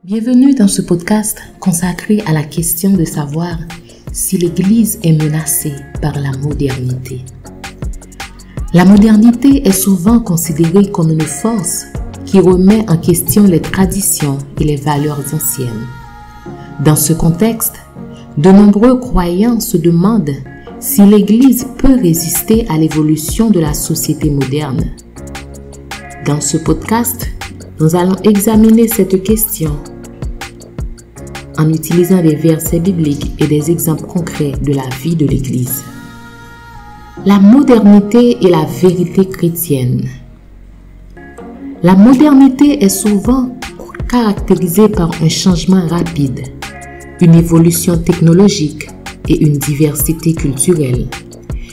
Bienvenue dans ce podcast consacré à la question de savoir si l'Église est menacée par la modernité. La modernité est souvent considérée comme une force qui remet en question les traditions et les valeurs anciennes. Dans ce contexte, de nombreux croyants se demandent si l'Église peut résister à l'évolution de la société moderne. Dans ce podcast, nous allons examiner cette question en utilisant des versets bibliques et des exemples concrets de la vie de l'Église. La modernité et la vérité chrétienne. La modernité est souvent caractérisée par un changement rapide, une évolution technologique et une diversité culturelle.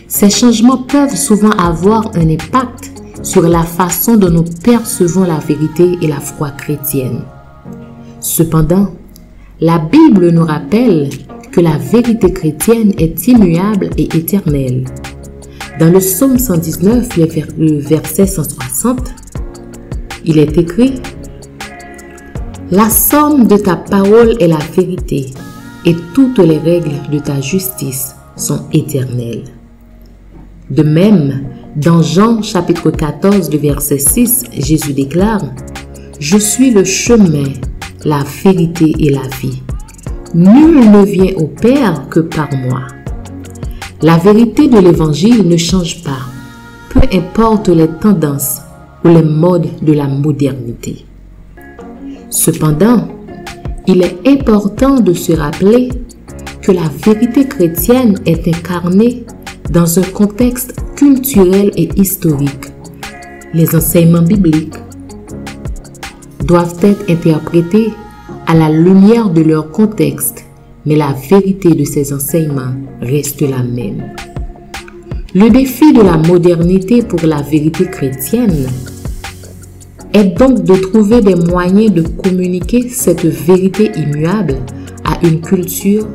Ces changements peuvent souvent avoir un impact sur la façon dont nous percevons la vérité et la foi chrétienne. Cependant, la Bible nous rappelle que la vérité chrétienne est immuable et éternelle. Dans le psaume 119, le verset 160, il est écrit « La somme de ta parole est la vérité, et toutes les règles de ta justice sont éternelles. » De même, dans Jean chapitre 14, le verset 6, Jésus déclare « Je suis le chemin, la vérité et la vie. Nul ne vient au Père que par moi. » La vérité de l'Évangile ne change pas, peu importe les tendances ou les modes de la modernité. Cependant, il est important de se rappeler que la vérité chrétienne est incarnée dans un contexte culturel et historique. Les enseignements bibliques doivent être interprétés à la lumière de leur contexte, mais la vérité de ces enseignements reste la même. Le défi de la modernité pour la vérité chrétienne est donc de trouver des moyens de communiquer cette vérité immuable à une culture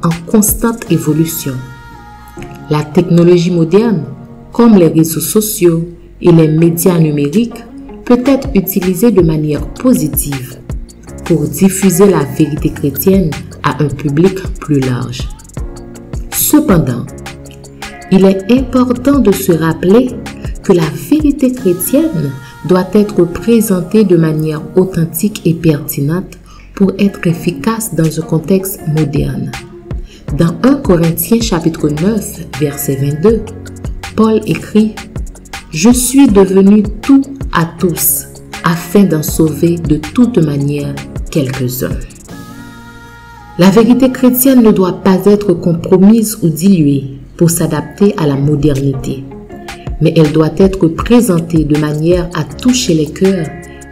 en constante évolution. La technologie moderne, comme les réseaux sociaux et les médias numériques, peut être utilisée de manière positive pour diffuser la vérité chrétienne à un public plus large. Cependant, il est important de se rappeler que la vérité chrétienne doit être présentée de manière authentique et pertinente pour être efficace dans un contexte moderne. Dans 1 Corinthiens chapitre 9, verset 22, Paul écrit « Je suis devenu tout à tous, afin d'en sauver de toute manière quelques-uns. » La vérité chrétienne ne doit pas être compromise ou diluée pour s'adapter à la modernité, mais elle doit être présentée de manière à toucher les cœurs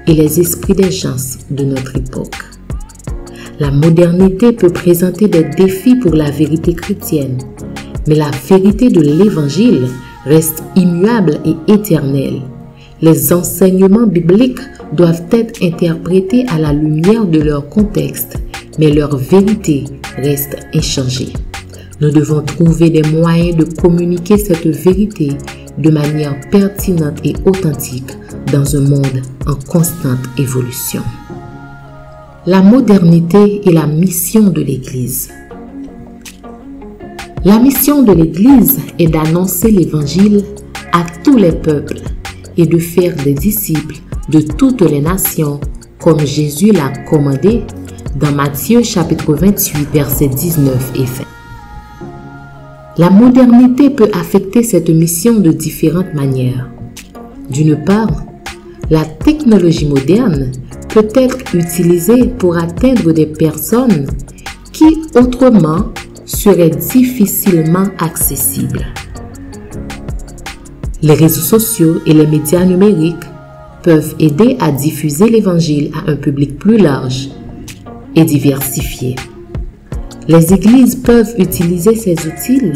et les esprits des gens de notre époque. La modernité peut présenter des défis pour la vérité chrétienne, mais la vérité de l'Évangile reste immuable et éternelle. Les enseignements bibliques doivent être interprétés à la lumière de leur contexte, mais leur vérité reste inchangée. Nous devons trouver des moyens de communiquer cette vérité de manière pertinente et authentique dans un monde en constante évolution. La modernité et la mission de l'Église. La mission de l'Église est d'annoncer l'Évangile à tous les peuples et de faire des disciples de toutes les nations, comme Jésus l'a commandé dans Matthieu chapitre 28, versets 19 et 20. La modernité peut affecter cette mission de différentes manières. D'une part, la technologie moderne peut être utilisée pour atteindre des personnes qui autrement seraient difficilement accessibles. Les réseaux sociaux et les médias numériques peuvent aider à diffuser l'Évangile à un public plus large et diversifié. Les églises peuvent utiliser ces outils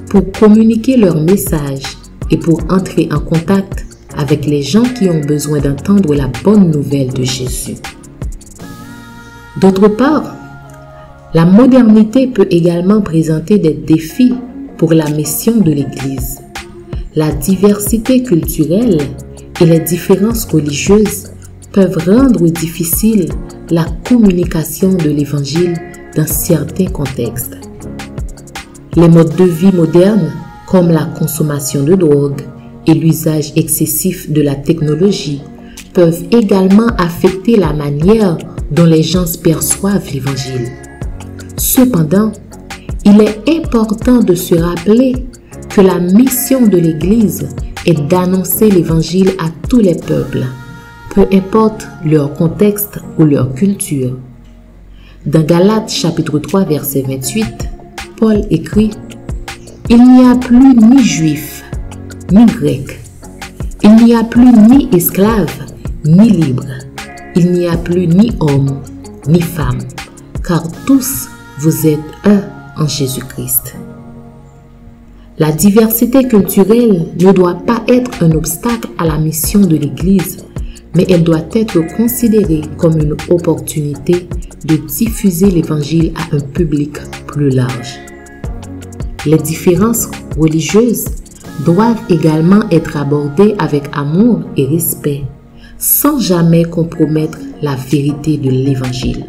pour communiquer leur message et pour entrer en contact avec les gens qui ont besoin d'entendre la bonne nouvelle de Jésus. D'autre part, la modernité peut également présenter des défis pour la mission de l'Église. La diversité culturelle et les différences religieuses peuvent rendre difficile la communication de l'Évangile dans certains contextes. Les modes de vie modernes, comme la consommation de drogue et l'usage excessif de la technologie, peuvent également affecter la manière dont les gens perçoivent l'Évangile. Cependant, il est important de se rappeler que la mission de l'Église est d'annoncer l'Évangile à tous les peuples, peu importe leur contexte ou leur culture. Dans Galates chapitre 3 verset 28, Paul écrit « Il n'y a plus ni juif, ni grec, il n'y a plus ni esclave, ni libre, il n'y a plus ni homme, ni femme, car tous vous êtes un en Jésus-Christ. » La diversité culturelle ne doit pas être un obstacle à la mission de l'Église, mais elle doit être considérée comme une opportunité de diffuser l'Évangile à un public plus large. Les différences religieuses doivent également être abordées avec amour et respect, sans jamais compromettre la vérité de l'Évangile.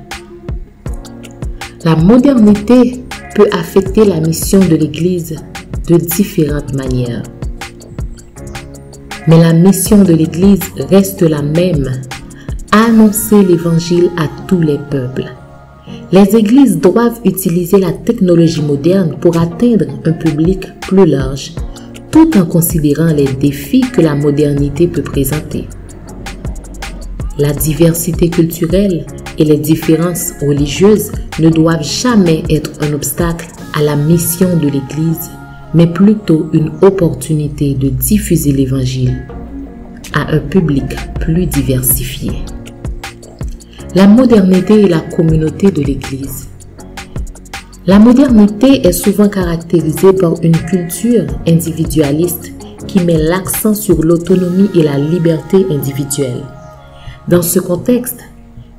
La modernité peut affecter la mission de l'Église de différentes manières. Mais la mission de l'Église reste la même, annoncer l'Évangile à tous les peuples. Les églises doivent utiliser la technologie moderne pour atteindre un public plus large, tout en considérant les défis que la modernité peut présenter. La diversité culturelle et les différences religieuses ne doivent jamais être un obstacle à la mission de l'Église, mais plutôt une opportunité de diffuser l'Évangile à un public plus diversifié. La modernité et la communauté de l'Église. La modernité est souvent caractérisée par une culture individualiste qui met l'accent sur l'autonomie et la liberté individuelle. Dans ce contexte,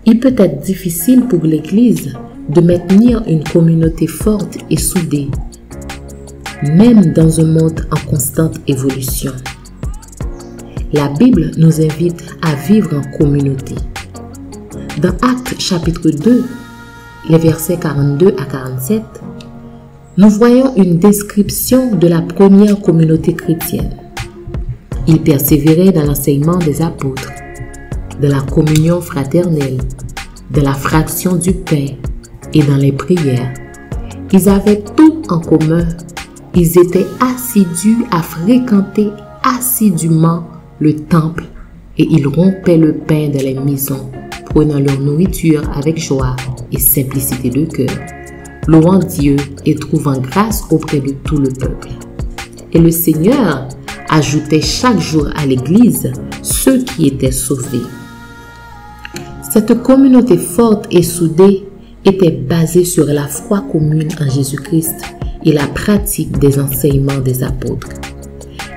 il peut être difficile pour l'Église de maintenir une communauté forte et soudée, même dans un monde en constante évolution. La Bible nous invite à vivre en communauté. Dans Actes chapitre 2, les versets 42 à 47, nous voyons une description de la première communauté chrétienne. Ils persévéraient dans l'enseignement des apôtres, de la communion fraternelle, de la fraction du pain et dans les prières. Ils avaient tout en commun. Ils étaient assidus à fréquenter assidûment le temple et ils rompaient le pain dans les maisons, prenant leur nourriture avec joie et simplicité de cœur, louant Dieu et trouvant grâce auprès de tout le peuple. Et le Seigneur ajoutait chaque jour à l'Église ceux qui étaient sauvés. Cette communauté forte et soudée était basée sur la foi commune en Jésus-Christ et la pratique des enseignements des apôtres.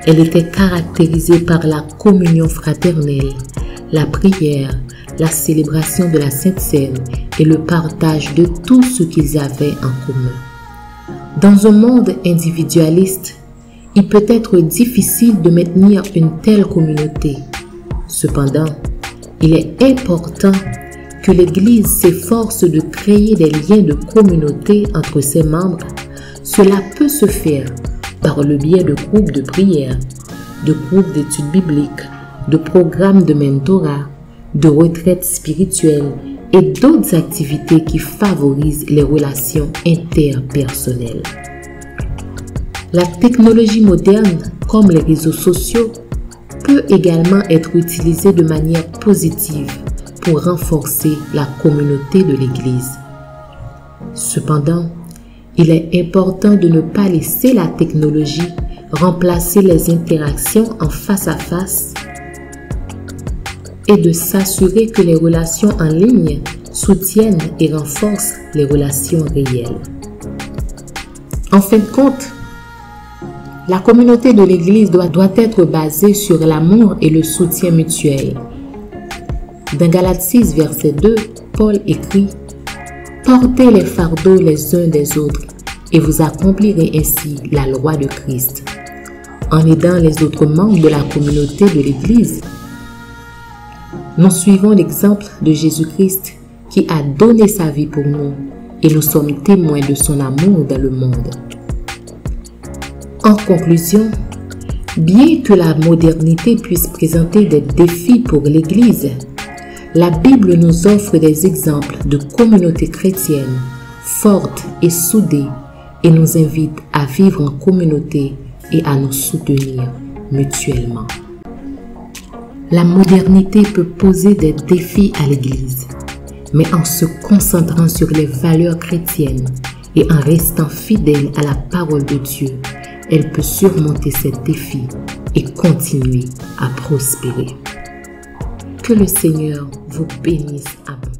Elle était caractérisée par la communion fraternelle, la prière, la célébration de la Sainte Seine et le partage de tout ce qu'ils avaient en commun. Dans un monde individualiste, il peut être difficile de maintenir une telle communauté. Cependant, il est important que l'Église s'efforce de créer des liens de communauté entre ses membres. Cela peut se faire par le biais de groupes de prière, de groupes d'études bibliques, de programmes de mentorat, de retraites spirituelles et d'autres activités qui favorisent les relations interpersonnelles. La technologie moderne, comme les réseaux sociaux, peut également être utilisée de manière positive pour renforcer la communauté de l'Église. Cependant, il est important de ne pas laisser la technologie remplacer les interactions en face à face et de s'assurer que les relations en ligne soutiennent et renforcent les relations réelles. En fin de compte, la communauté de l'Église doit être basée sur l'amour et le soutien mutuel. Dans Galates 6, verset 2, Paul écrit « Portez les fardeaux les uns des autres et vous accomplirez ainsi la loi de Christ. » En aidant les autres membres de la communauté de l'Église, Nous suivons l'exemple de Jésus-Christ qui a donné sa vie pour nous et nous sommes témoins de son amour dans le monde. En conclusion, bien que la modernité puisse présenter des défis pour l'Église, la Bible nous offre des exemples de communautés chrétiennes fortes et soudées et nous invite à vivre en communauté et à nous soutenir mutuellement. La modernité peut poser des défis à l'Église, mais en se concentrant sur les valeurs chrétiennes et en restant fidèle à la parole de Dieu, elle peut surmonter ces défis et continuer à prospérer. Que le Seigneur vous bénisse abondamment.